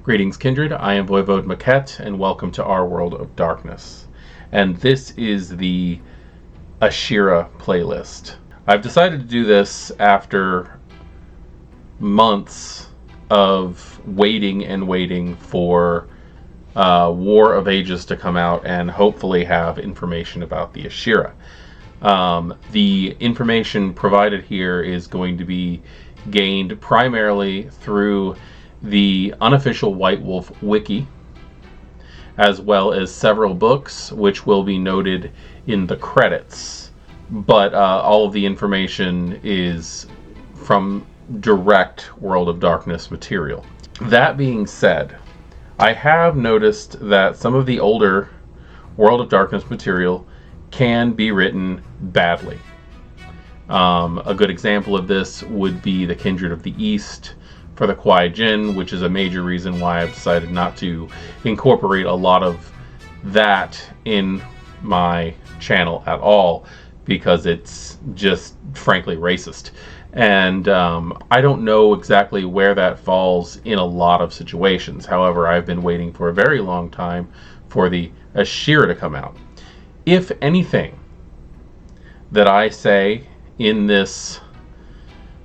Greetings, Kindred. I am Voivode Maquette, and welcome to our World of Darkness. And this is the Ashira playlist. I've decided to do this after months of waiting for War of Ages to come out and hopefully have information about the Ashira. The information provided here is going to be gained primarily through the unofficial White Wolf wiki, as well as several books which will be noted in the credits, but all of the information is from direct World of Darkness material. That being said, I have noticed that some of the older World of Darkness material can be written badly. A good example of this would be the Kindred of the East for the Kwai Jin, which is a major reason why I've decided not to incorporate a lot of that in my channel at all, because it's just frankly racist. And I don't know exactly where that falls in a lot of situations. However, I've been waiting for a very long time for the Ashira to come out. If anything that I say in this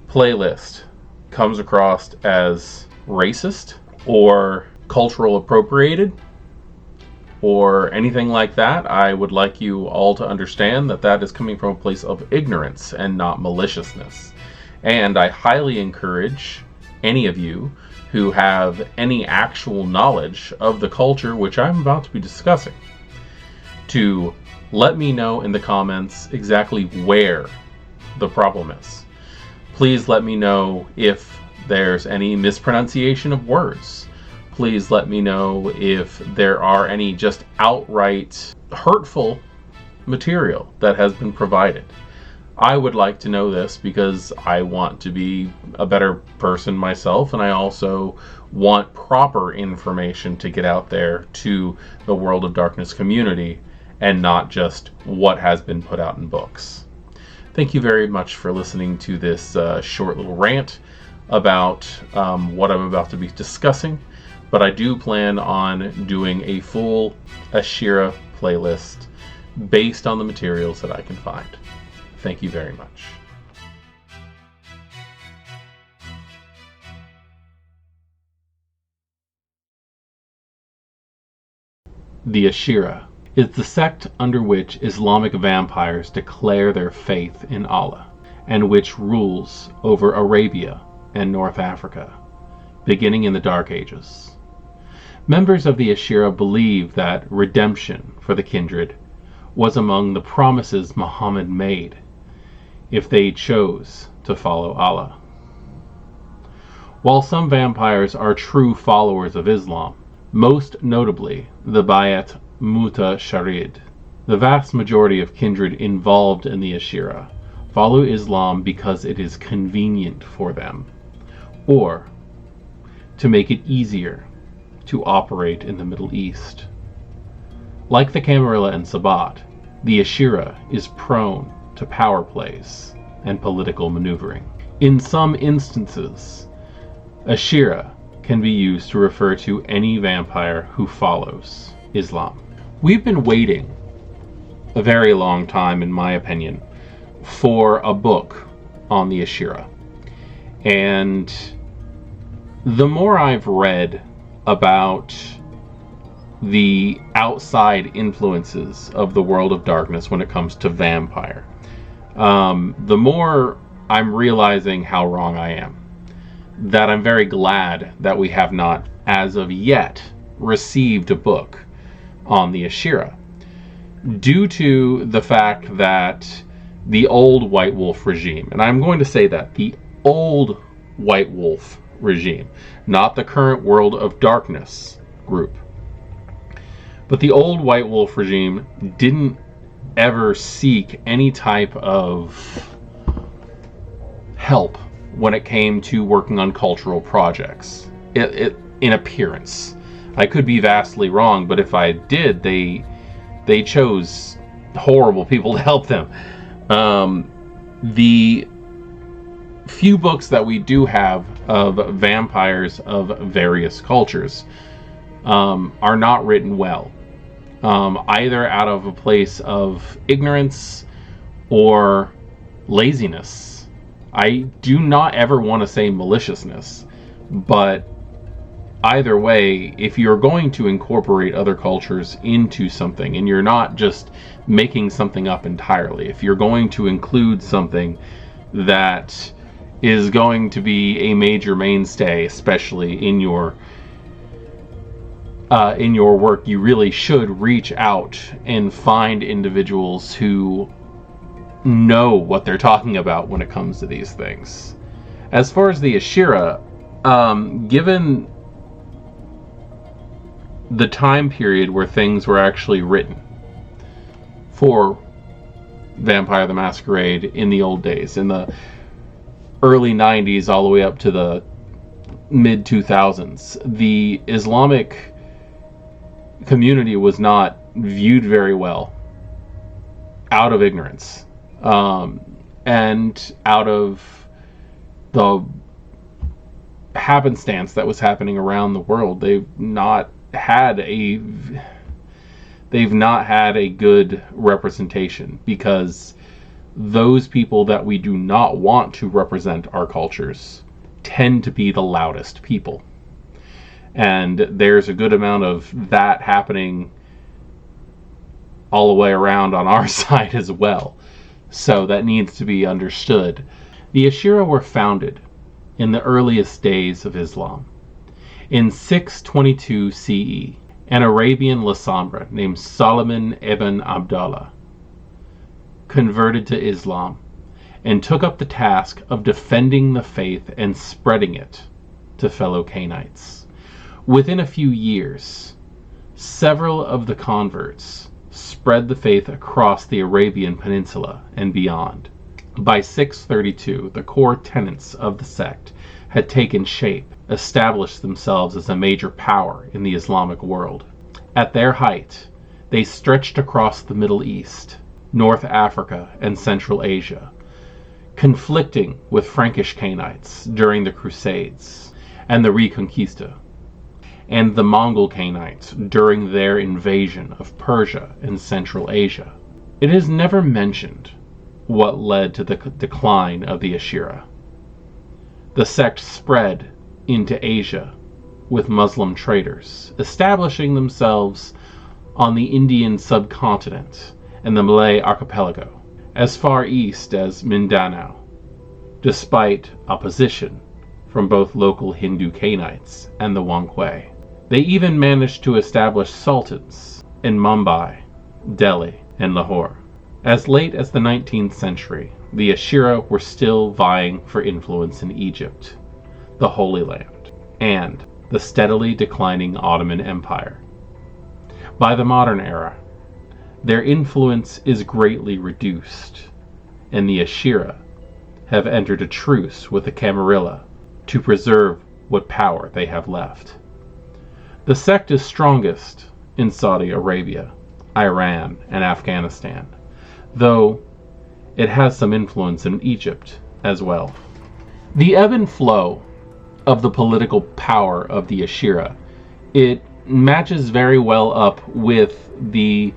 playlist comes across as racist or cultural appropriated or anything like that, I would like you all to understand that that is coming from a place of ignorance and not maliciousness. And I highly encourage any of you who have any actual knowledge of the culture which I'm about to be discussing to let me know in the comments exactly where the problem is. Please let me know if there's any mispronunciation of words. Please let me know if there are any just outright hurtful material that has been provided. I would like to know this because I want to be a better person myself, and I also want proper information to get out there to the World of Darkness community and not just what has been put out in books. Thank you very much for listening to this short little rant about what I'm about to be discussing, but I do plan on doing a full Ashira playlist based on the materials that I can find. Thank you very much. The Ashira is the sect under which Islamic vampires declare their faith in Allah, and which rules over Arabia and North Africa, beginning in the Dark Ages. Members of the Ashira believe that redemption for the Kindred was among the promises Muhammad made if they chose to follow Allah. While some vampires are true followers of Islam, most notably the Bayat Mutasharid, the vast majority of Kindred involved in the Ashira follow Islam because it is convenient for them, or to make it easier to operate in the Middle East. Like the Camarilla and Sabbat, the Ashira is prone to power plays and political maneuvering. In some instances, Ashira can be used to refer to any vampire who follows Islam. We've been waiting a very long time, in my opinion, for a book on the Ashira. And the more I've read about the outside influences of the World of Darkness when it comes to vampire, the more I'm realizing how wrong I am. That I'm very glad that we have not, as of yet, received a book on the Ashira, due to the fact that the old White Wolf regime, and I'm going to say that, the old White Wolf regime, not the current World of Darkness group, but the old White Wolf regime didn't ever seek any type of help when it came to working on cultural projects. In appearance, I could be vastly wrong, but if I did, they chose horrible people to help them. The few books that we do have of vampires of various cultures are not written well, either out of a place of ignorance or laziness. I do not ever want to say maliciousness, but either way, if you're going to incorporate other cultures into something, and you're not just making something up entirely, if you're going to include something that is going to be a major mainstay, especially in your work, you really should reach out and find individuals who know what they're talking about when it comes to these things. As far as the Ashira, given the time period where things were actually written for Vampire the Masquerade in the old days, in the early 90s all the way up to the mid 2000s, the Islamic community was not viewed very well out of ignorance, and out of the happenstance that was happening around the world. They've not had a good representation, because those people that we do not want to represent our cultures tend to be the loudest people. And there's a good amount of that happening all the way around on our side as well. So that needs to be understood. The Ashira were founded in the earliest days of Islam. In 622 CE, an Arabian Lasombra named Solomon ibn Abdallah converted to Islam and took up the task of defending the faith and spreading it to fellow Canaanites. Within a few years, several of the converts spread the faith across the Arabian Peninsula and beyond. By 632, the core tenets of the sect had taken shape, established themselves as a major power in the Islamic world. At their height, they stretched across the Middle East, North Africa, and Central Asia, conflicting with Frankish Canaanites during the Crusades and the Reconquista, and the Mongol Canaanites during their invasion of Persia and Central Asia. It is never mentioned what led to the decline of the Ashira. The sect spread into Asia with Muslim traders, establishing themselves on the Indian subcontinent and the Malay archipelago, as far east as Mindanao, despite opposition from both local Hindu Canaanites and the Wanghui. They even managed to establish sultans in Mumbai, Delhi, and Lahore. As late as the 19th century, the Ashira were still vying for influence in Egypt, the Holy Land, and the steadily declining Ottoman Empire. By the modern era, their influence is greatly reduced, and the Ashira have entered a truce with the Camarilla to preserve what power they have left. The sect is strongest in Saudi Arabia, Iran, and Afghanistan, though it has some influence in Egypt as well. The ebb and flow of the political power of the Ashira, it matches very well up with the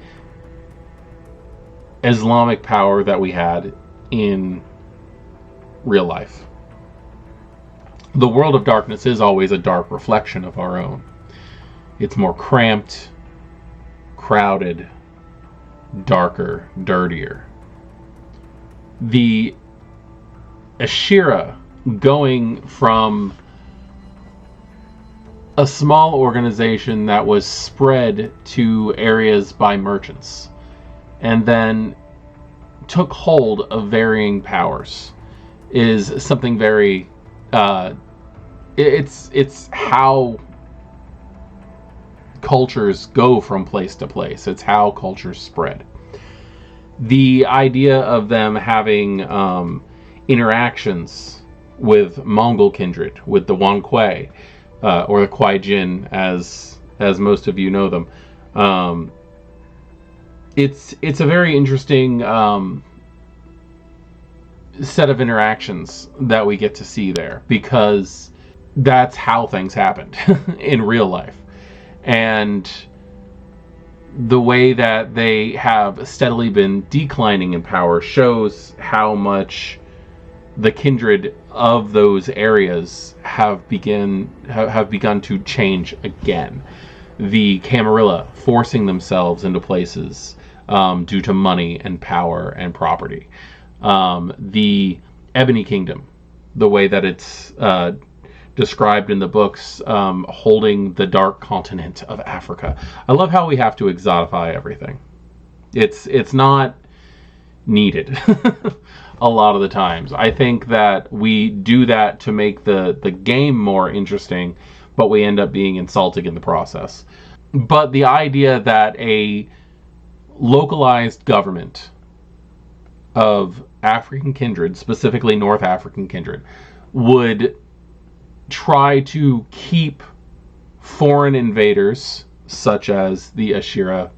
Islamic power that we had in real life. The world of darkness is always a dark reflection of our own. It's more cramped, crowded, darker, dirtier. The Ashira, going from a small organization that was spread to areas by merchants, and then took hold of varying powers, is something very it's how cultures go from place to place. It's how cultures spread. The idea of them having interactions with Mongol kindred, with the Wanghui, or the Kwai Jin, as most of you know them. It's a very interesting set of interactions that we get to see there, because that's how things happened in real life. And the way that they have steadily been declining in power shows how much the kindred of those areas have begun to change again. The Camarilla forcing themselves into places due to money and power and property. The Ebony Kingdom, the way that it's described in the books, holding the dark continent of Africa. I love how we have to exotify everything. It's not needed a lot of the times. I think that we do that to make the game more interesting, but we end up being insulting in the process. But the idea that a localized government of African kindred, specifically North African kindred, would try to keep foreign invaders such as the Ashira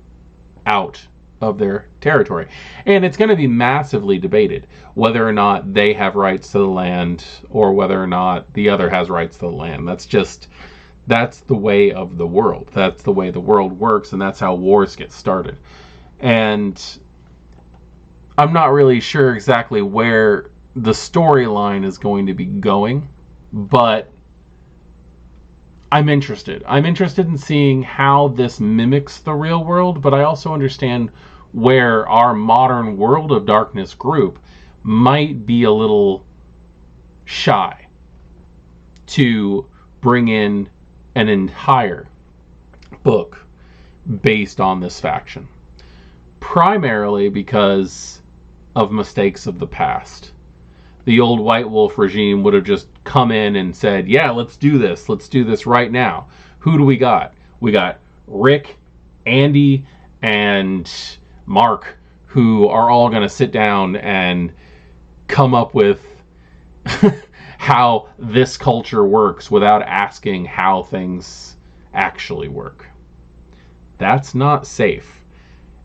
out of their territory. And it's going to be massively debated whether or not they have rights to the land or whether or not the other has rights to the land. That's the way of the world. That's the way the world works, and that's how wars get started. And I'm not really sure exactly where the storyline is going to be going, but I'm interested. I'm interested in seeing how this mimics the real world, but I also understand where our modern World of Darkness group might be a little shy to bring in an entire book based on this faction. Primarily because of mistakes of the past. The old White Wolf regime would have just come in and said, yeah, let's do this. Let's do this right now. Who do we got? We got Rick, Andy, and Mark, who are all going to sit down and come up with how this culture works without asking how things actually work. That's not safe,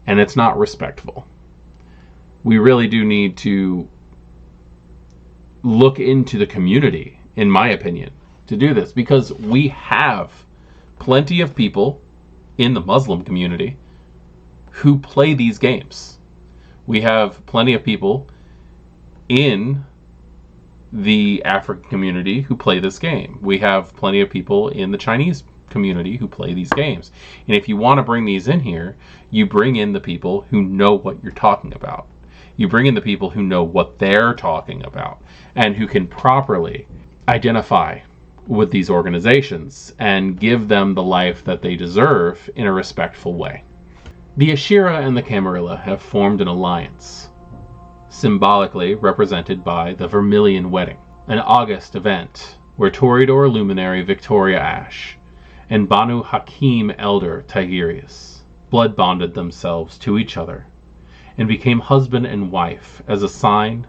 and it's not respectful. We really do need to look into the community, in my opinion, to do this, because we have plenty of people in the Muslim community who play these games. We have plenty of people in the African community who play this game. We have plenty of people in the Chinese community who play these games. And if you want to bring these in here, you bring in the people who know what you're talking about. You bring in the people who know what they're talking about and who can properly identify with these organizations and give them the life that they deserve in a respectful way. The Ashira and the Camarilla have formed an alliance, symbolically represented by the Vermilion wedding, an August event where Toreador luminary Victoria Ash and Banu Hakim elder Tigerius blood bonded themselves to each other and became husband and wife as a sign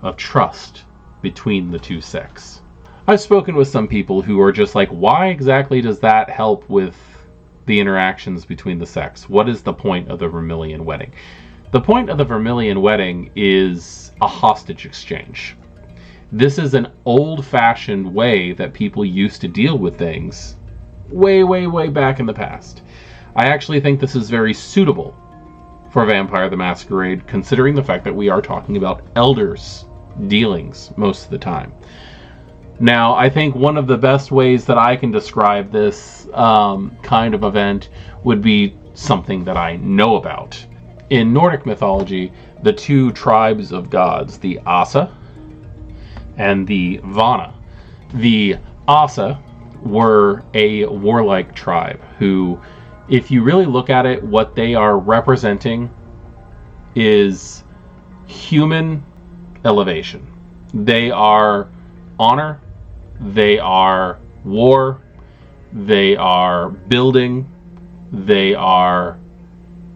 of trust between the two sects. I've spoken with some people who are just like, why exactly does that help with the interactions between the sects? What is the point of the Vermilion wedding? The point of the Vermilion wedding is a hostage exchange. This is an old-fashioned way that people used to deal with things way, way, way back in the past. I actually think this is very suitable for Vampire the Masquerade, considering the fact that we are talking about elders' dealings most of the time. Now, I think one of the best ways that I can describe this kind of event would be something that I know about. In Nordic mythology, the two tribes of gods, the Asa and the Vana. The Asa were a warlike tribe who, if you really look at it, what they are representing is human elevation. They are honor, they are war, they are building, they are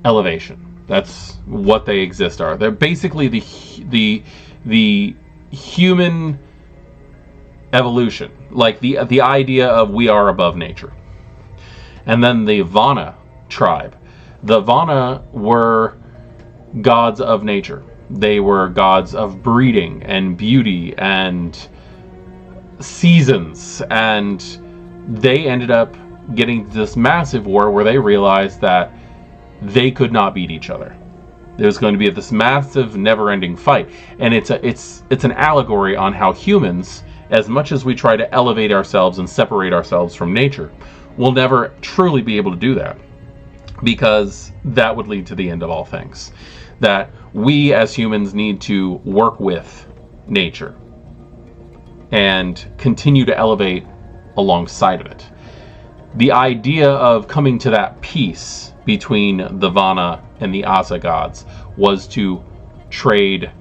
elevation. That's what they exist are. They're basically the human evolution, like the idea of we are above nature. And then the Vana tribe. The Vana were gods of nature. They were gods of breeding and beauty and seasons, and they ended up getting this massive war where they realized that they could not beat each other. There's going to be this massive, never-ending fight, and it's an allegory on how humans, as much as we try to elevate ourselves and separate ourselves from nature, will never truly be able to do that, because that would lead to the end of all things. That we as humans need to work with nature and continue to elevate alongside of it. The idea of coming to that peace between the Vana and the Asa gods was to trade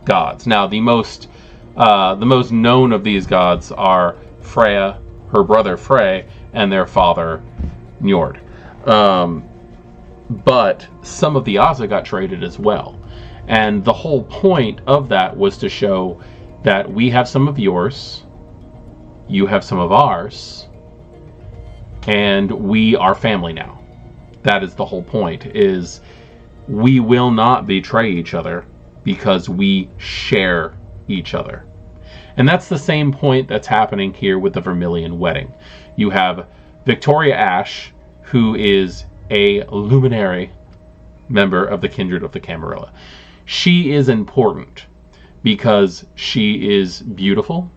gods. Now, the most known of these gods are Freya, her brother Frey, and their father Njord. But some of the Asa got traded as well. And the whole point of that was to show that we have some of yours, you have some of ours, and we are family now. That is the whole point, is we will not betray each other because we share each other. And that's the same point that's happening here with the Vermilion wedding. You have Victoria Ash, who is a luminary member of the Kindred of the Camarilla. She is important because she is beautiful,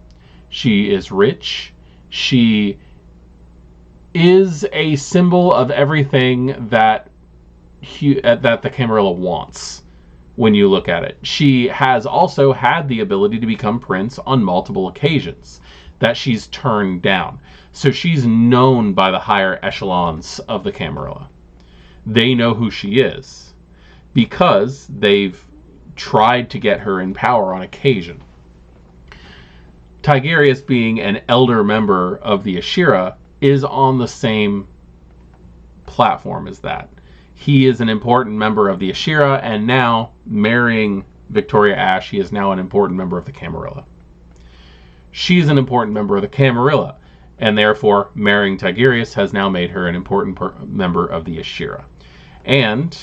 she is rich, she is a symbol of everything that the Camarilla wants when you look at it. She has also had the ability to become prince on multiple occasions that she's turned down. So she's known by the higher echelons of the Camarilla. They know who she is because they've tried to get her in power on occasion. Tigerius, being an elder member of the Ashira, is on the same platform as that. He is an important member of the Ashira, and now, marrying Victoria Ash, he is now an important member of the Camarilla. She's an important member of the Camarilla, and therefore, marrying Tigerius has now made her an important member of the Ashira. And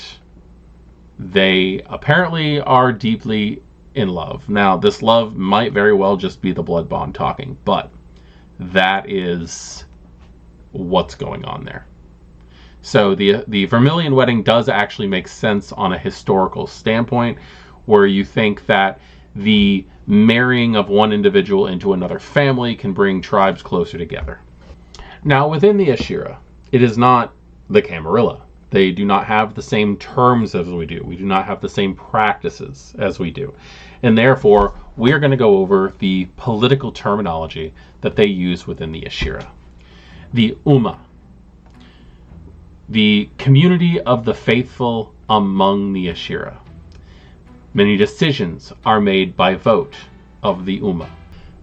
they apparently are deeply in love. Now, this love might very well just be the blood bond talking, but that is what's going on there. So the Vermilion wedding does actually make sense on a historical standpoint, where you think that the marrying of one individual into another family can bring tribes closer together. Now, within the Ashira, it is not the Camarilla. They do not have the same terms as we do. We do not have the same practices as we do. And therefore, we're going to go over the political terminology that they use within the Ashira. The Ummah, the community of the faithful among the Ashira. Many decisions are made by vote of the Ummah.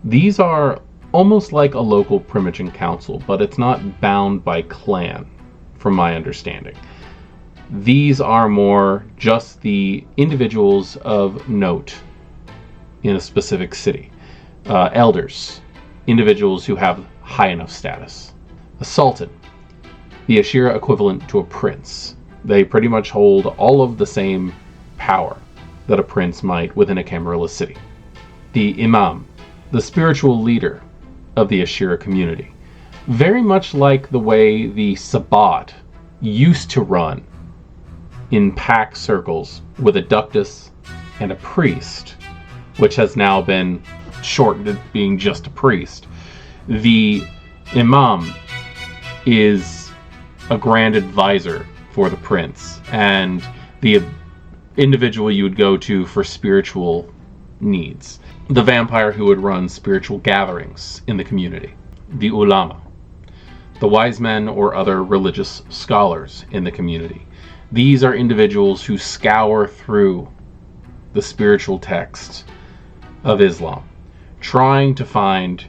These are almost like a local Primogen council, but it's not bound by clan, from my understanding. These are more just the individuals of note in a specific city. Elders, individuals who have high enough status. A sultan, the Ashira equivalent to a prince. They pretty much hold all of the same power that a prince might within a Camarilla city. The imam, the spiritual leader of the Ashira community. Very much like the way the Sabbat used to run in pack circles with a ductus and a priest, which has now been shortened to being just a priest. The imam is a grand advisor for the prince and the individual you would go to for spiritual needs. The vampire who would run spiritual gatherings in the community. The ulama, the wise men or other religious scholars in the community. These are individuals who scour through the spiritual texts of Islam, trying to find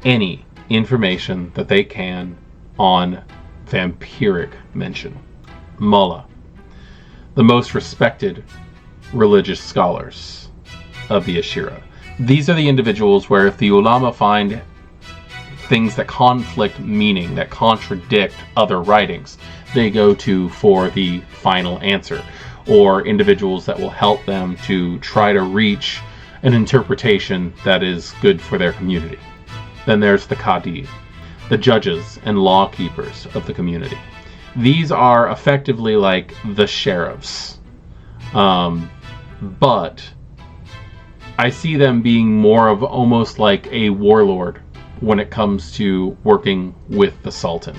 any information that they can on vampiric mention. Mullah, the most respected religious scholars of the Ashira. These are the individuals where if the ulama find things that conflict meaning, that contradict other writings, they go to for the final answer, or individuals that will help them to try to reach an interpretation that is good for their community. Then there's the Qadi, the judges and law keepers of the community. These are effectively like the sheriffs. But I see them being more of almost like a warlord when it comes to working with the Sultan.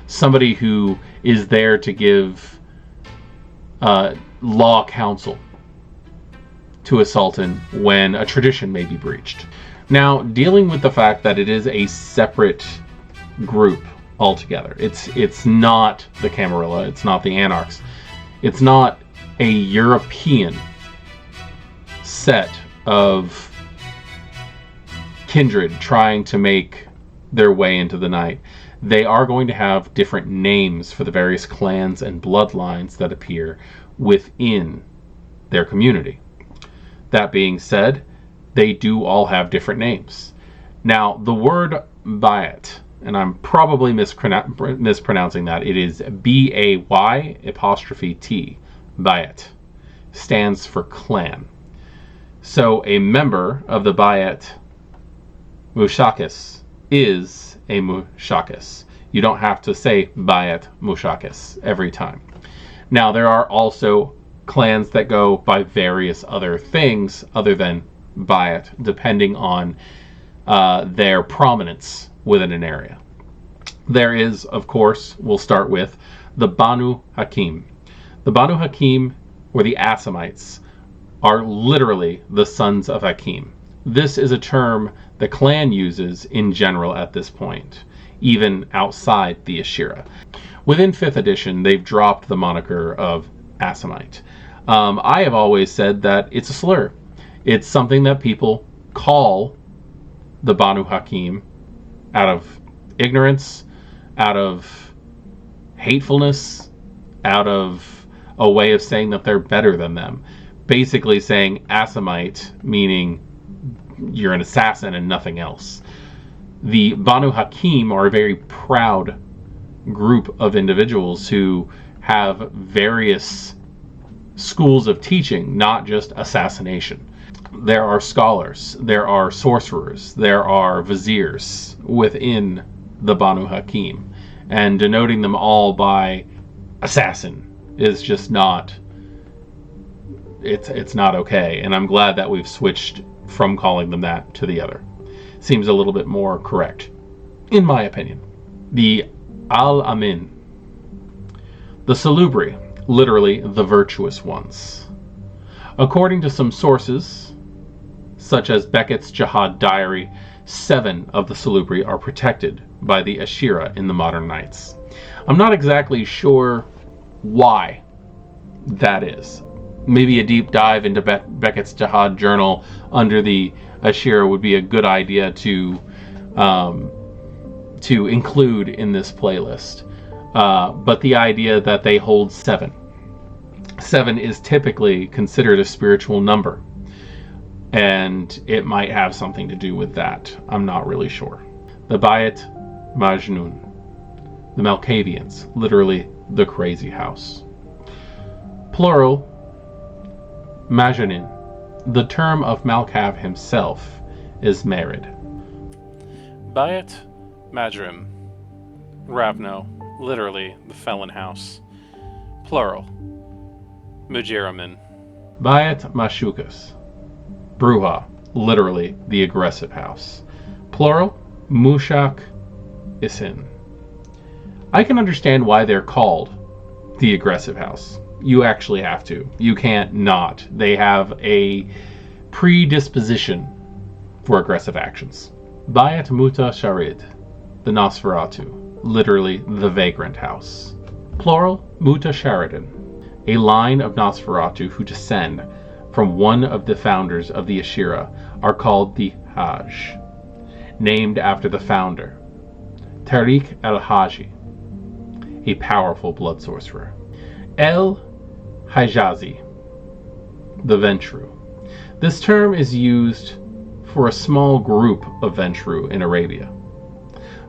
Somebody who is there to give law counsel to a Sultan when a tradition may be breached. Now, dealing with the fact that it is a separate group altogether. It's not the Camarilla, it's not the Anarchs. It's not a European set of kindred trying to make their way into the night. They are going to have different names for the various clans and bloodlines that appear within their community. That being said, they do all have different names. Now, the word Bayat, and I'm probably mispronouncing that, it is B-A-Y''T, Bayat, stands for clan. So a member of the Bayat Mushakis is a Mushakis. You don't have to say Bayat Mushakis every time. Now, there are also clans that go by various other things other than Bayat, depending on their prominence within an area. There is, of course, we'll start with the Banu Hakim. The Banu Hakim, or the Assamites, are literally the sons of Hakim. This is a term the clan uses in general at this point, even outside the Ashira. Within 5th edition, they've dropped the moniker of Assamite. I have always said that it's a slur. It's something that people call the Banu Hakim out of ignorance, out of hatefulness, out of a way of saying that they're better than them. Basically saying Assamite, meaning you're an assassin and nothing else. The Banu Hakim are a very proud group of individuals who have various schools of teaching, not just assassination. There are scholars, there are sorcerers, there are viziers within the Banu Hakim, and denoting them all by assassin is just not, it's not okay. And I'm glad that we've switched from calling them that to the other. Seems a little bit more correct, in my opinion. The Al-Amin, the Salubri, literally the virtuous ones. According to some sources, such as Beckett's Jihad Diary, 7 of the Salubri are protected by the Ashira in the modern Knights. I'm not exactly sure why that is. Maybe a deep dive into Beckett's Jihad Journal under the Ashira would be a good idea to include in this playlist. But the idea that they hold 7. 7 is typically considered a spiritual number. And it might have something to do with that. I'm not really sure. The Bayat Majnun. The Malkavians, literally the crazy house. Plural, Majanin. The term of Malkav himself is married. Bayat Majrim. Ravno, literally the felon house. Plural, Mujiramin. Bayat Mashukas. Bruja, literally the aggressive house. Plural, Mushak Isin. I can understand why they're called the aggressive house. You actually have to. You can't not. They have a predisposition for aggressive actions. Bayat Muta Sharid, the Nosferatu, literally the vagrant house. Plural, Muta Sharidan, a line of Nosferatu who descend from one of the founders of the Ashira are called the Hajj, named after the founder, Tariq al-Haji, a powerful blood sorcerer. El Hijazi, the Ventru. This term is used for a small group of Ventru in Arabia.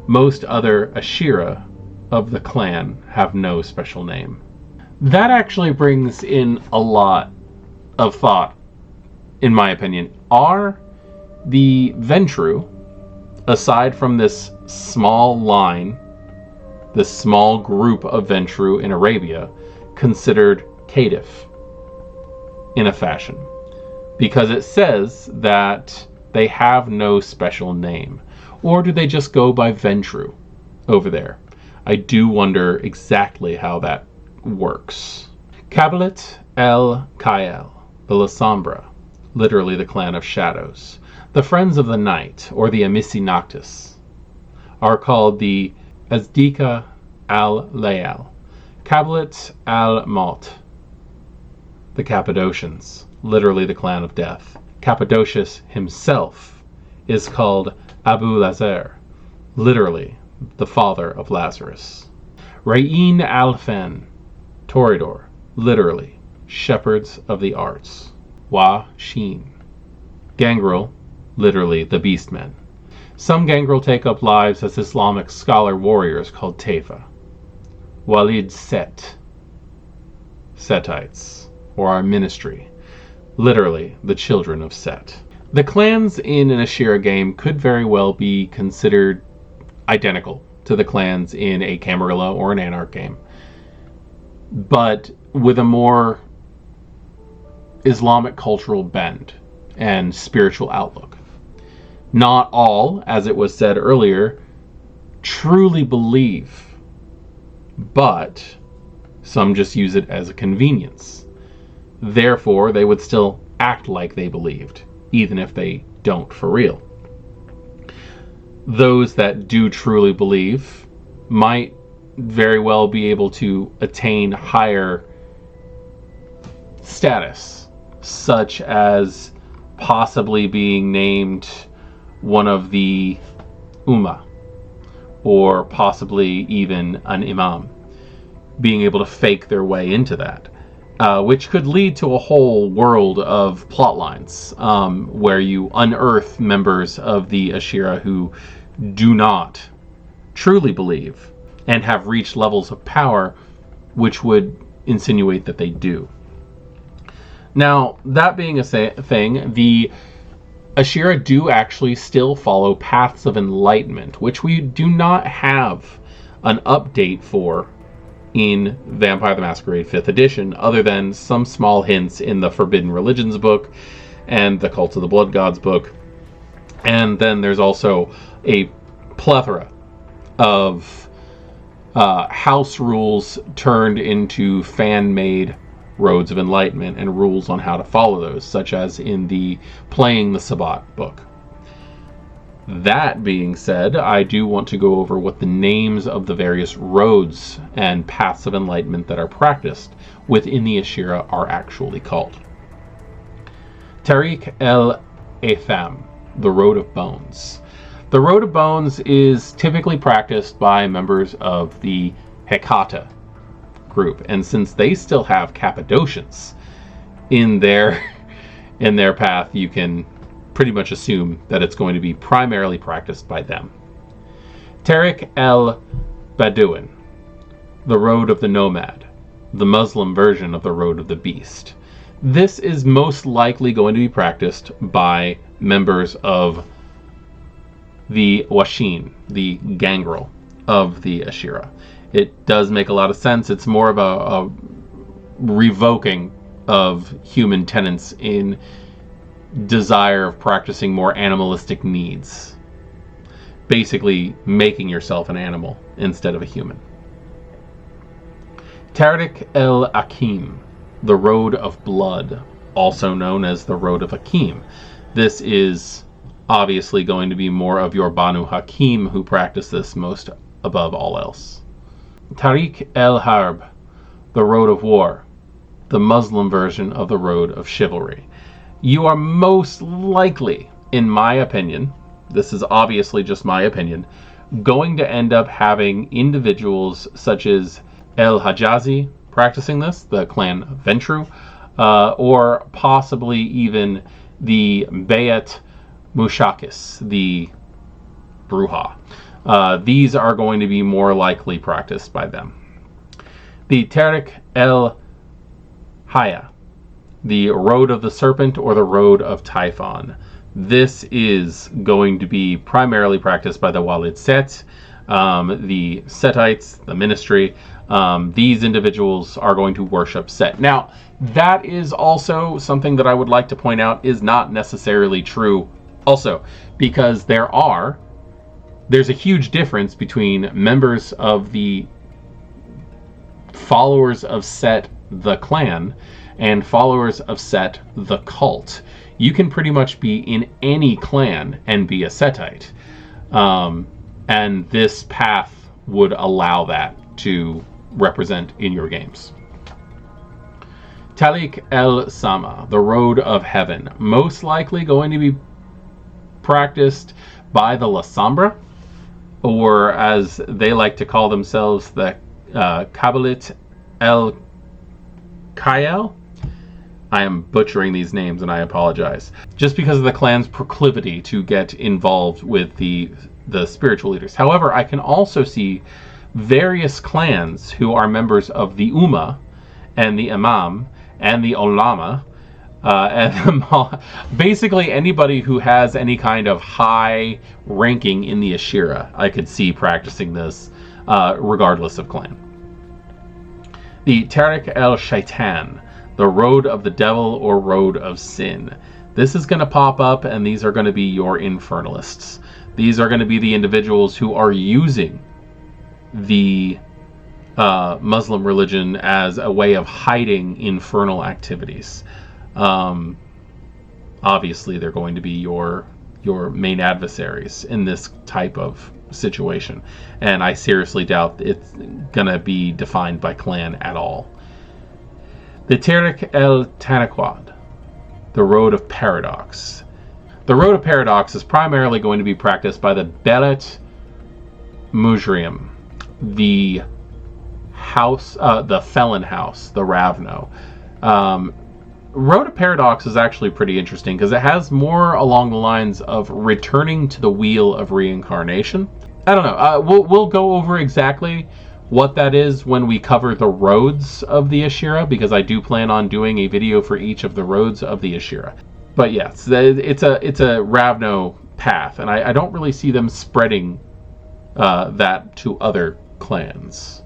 Most other Ashira of the clan have no special name. That actually brings in a lot of thought, in my opinion. are the Ventru, aside from this small line, this small group of Ventru in Arabia, considered caitiff in a fashion? Because it says that they have no special name. Or do they just go by Ventru over there? I do wonder exactly how that works. Kabalit el Kael, the Lasombra, literally the clan of shadows. The Friends of the Night, or the Amissi Noctis, are called the Azdika al-Layal. Kabalit al-Maut, the Cappadocians, literally the clan of death. Cappadocius himself is called Abu Lazar, literally the father of Lazarus. Ra'in al-Fen, Toreador, literally shepherds of the arts. Wa Shin, Gangrel, literally the beastmen. Some Gangrel take up lives as Islamic scholar warriors called Taifa. Walid Set, Setites, or our ministry, literally the children of Set. The clans in an Ashira game could very well be considered identical to the clans in a Camarilla or an Anarch game, but with a more Islamic cultural bend and spiritual outlook. Not all, as it was said earlier, truly believe, but some just use it as a convenience. Therefore, they would still act like they believed, even if they don't for real. Those that do truly believe might very well be able to attain higher status, such as possibly being named one of the Ummah, or possibly even an Imam, being able to fake their way into that, which could lead to a whole world of plot lines where you unearth members of the Ashira who do not truly believe and have reached levels of power which would insinuate that they do. Now, that being a thing, the Ashira do actually still follow paths of enlightenment, which we do not have an update for in Vampire the Masquerade 5th edition, other than some small hints in the Forbidden Religions book and the Cult of the Blood Gods book. And then there's also a plethora of house rules turned into fan-made roads of enlightenment and rules on how to follow those, such as in the Playing the Sabbat book. That being said, I do want to go over what the names of the various roads and paths of enlightenment that are practiced within the Ashira are actually called. Tariq el-Atham, the Road of Bones. The Road of Bones is typically practiced by members of the Hekata group, and since they still have Cappadocians in their path, you can pretty much assume that it's going to be primarily practiced by them. Tariq el-Badouin, the Road of the Nomad, the Muslim version of the Road of the Beast. This is most likely going to be practiced by members of the Washin, the Gangrel of the Ashira. It does make a lot of sense. It's more of a revoking of human tenets in desire of practicing more animalistic needs. Basically making yourself an animal instead of a human. Tariq el-Akim, the Road of Blood, also known as the Road of Hakim. This is obviously going to be more of your Banu Hakim who practice this most above all else. Tariq el-Harb, the Road of War, the Muslim version of the Road of Chivalry. You are most likely, in my opinion, this is obviously just my opinion, going to end up having individuals such as El-Hajazi practicing this, the clan of Ventru, or possibly even the Bayat Mushakis, the Bruja. These are going to be more likely practiced by them. The Tariq el-Haya, the Road of the Serpent or the Road of Typhon. This is going to be primarily practiced by the Walid Set, the Setites, the ministry. These individuals are going to worship Set. Now, that is also something that I would like to point out is not necessarily true also, because there's a huge difference between members of the followers of Set, the clan, and followers of Set, the cult. You can pretty much be in any clan and be a Setite. And this path would allow that to represent in your games. Talik el Sama, the Road of Heaven. Most likely going to be practiced by the La Sombra, or as they like to call themselves, the Kabbalit el Kayel. I am butchering these names and I apologize. Just because of the clan's proclivity to get involved with the spiritual leaders. However, I can also see various clans who are members of the Ummah and the Imam and the Olama, and basically anybody who has any kind of high ranking in the Ashira, I could see practicing this regardless of clan. The Tariq el-Shaitan, the Road of the Devil or Road of Sin. This is going to pop up, and these are going to be your infernalists. These are going to be the individuals who are using the Muslim religion as a way of hiding infernal activities. Obviously, they're going to be your main adversaries in this type of situation, and I seriously doubt it's going to be defined by clan at all. The Tariq el-Tanakwad, the Road of Paradox. The Road of Paradox is primarily going to be practiced by the Belet Mujrim, the house, the Felon House, the Ravno. Road of Paradox is actually pretty interesting because it has more along the lines of returning to the wheel of reincarnation. I don't know. We'll go over exactly what that is when we cover the roads of the Ashira, because I do plan on doing a video for each of the roads of the Ashira. But yes, it's a Ravno path, and I don't really see them spreading that to other clans.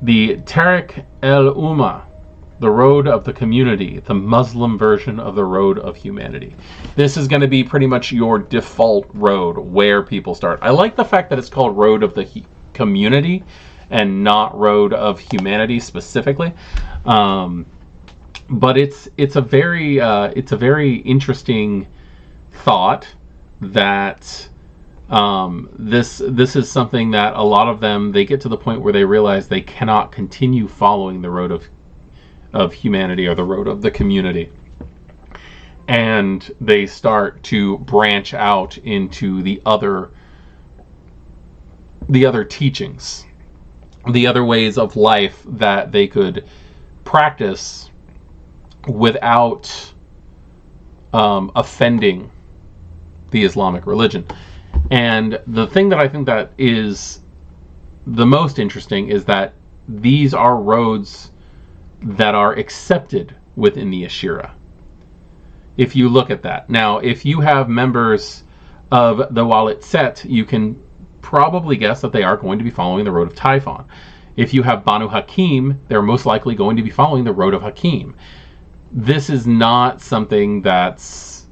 The Tariq el-Ummah, the Road of the Community, the Muslim version of the Road of Humanity. This is going to be pretty much your default road where people start. I like the fact that it's called Road of the Community and not Road of Humanity specifically. But it's a very interesting thought that this is something that a lot of them, they get to the point where they realize they cannot continue following the road of humanity or the road of the community, and they start to branch out into the other teachings, the other ways of life that they could practice without offending the Islamic religion. And the thing that I think that is the most interesting is that these are roads that are accepted within the Ashira. If you look at that. Now, if you have members of the Walit Set, you can probably guess that they are going to be following the road of Typhon. If you have Banu Hakim, they're most likely going to be following the road of Hakim. This is not something that's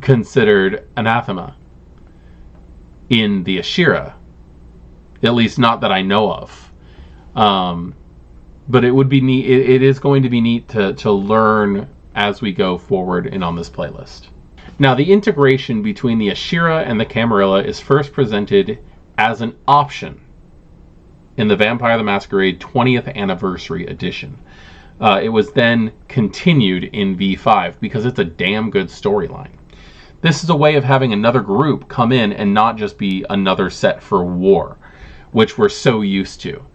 considered anathema in the Ashira, at least not that I know of. But it would be neat. It is going to be neat to learn as we go forward and on this playlist. Now, the integration between the Ashira and the Camarilla is first presented as an option in the Vampire the Masquerade 20th Anniversary Edition. It was then continued in V5 because it's a damn good storyline. This is a way of having another group come in and not just be another set for war, which we're so used to.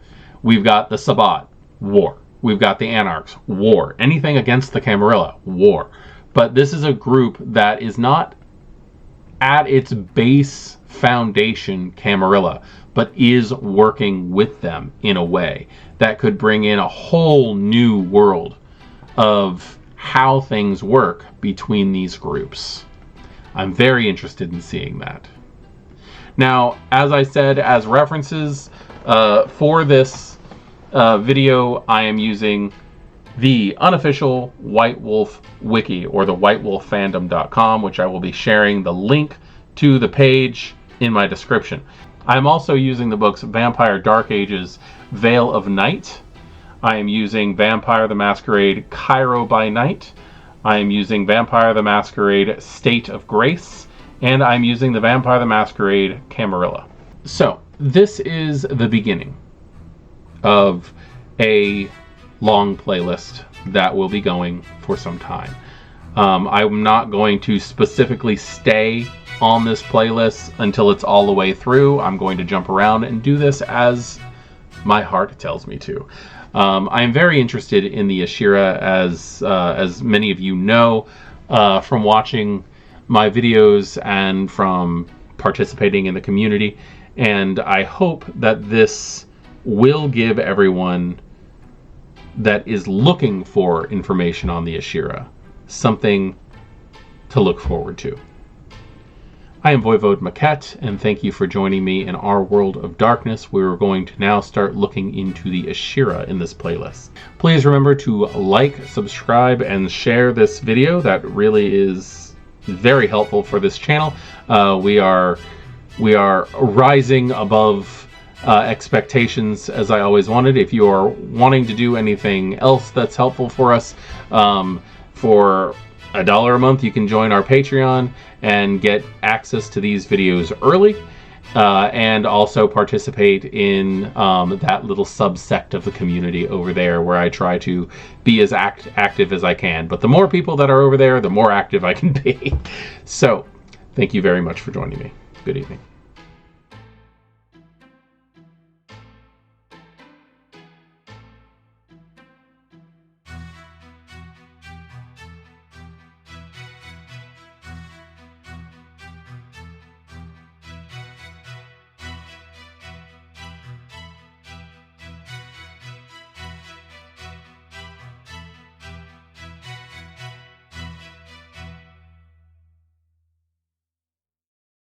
We've got the Sabbat, war. We've got the Anarchs, war. Anything against the Camarilla, war. But this is a group that is not at its base foundation Camarilla, but is working with them in a way that could bring in a whole new world of how things work between these groups. I'm very interested in seeing that. Now, as I said, as references for this video, I am using the unofficial White Wolf wiki, or the whitewolffandom.com, which I will be sharing the link to the page in my description. I'm also using the books Vampire Dark Ages, Veil of Night. I am using Vampire the Masquerade, Cairo by Night. I am using Vampire the Masquerade, State of Grace. And I'm using the Vampire the Masquerade, Camarilla. So, this is the beginning of a long playlist that will be going for some time. I'm not going to specifically stay on this playlist until it's all the way through. I'm going to jump around and do this as my heart tells me to. I am very interested in the Ashira, as many of you know from watching my videos and from participating in the community, and I hope that this will give everyone that is looking for information on the Ashira something to look forward to. I am Voivode Maquette, and thank you for joining me in our world of darkness. We're going to now start looking into the Ashira in this playlist. Please remember to like, subscribe, and share this video. That really is very helpful for this channel. We are rising above expectations, as I always wanted. If you are wanting to do anything else that's helpful for us, for $1 a month, you can join our Patreon and get access to these videos early, and also participate in that little subsect of the community over there, where I try to be as active as I can. But the more people that are over there, the more active I can be. So, thank you very much for joining me. Good evening.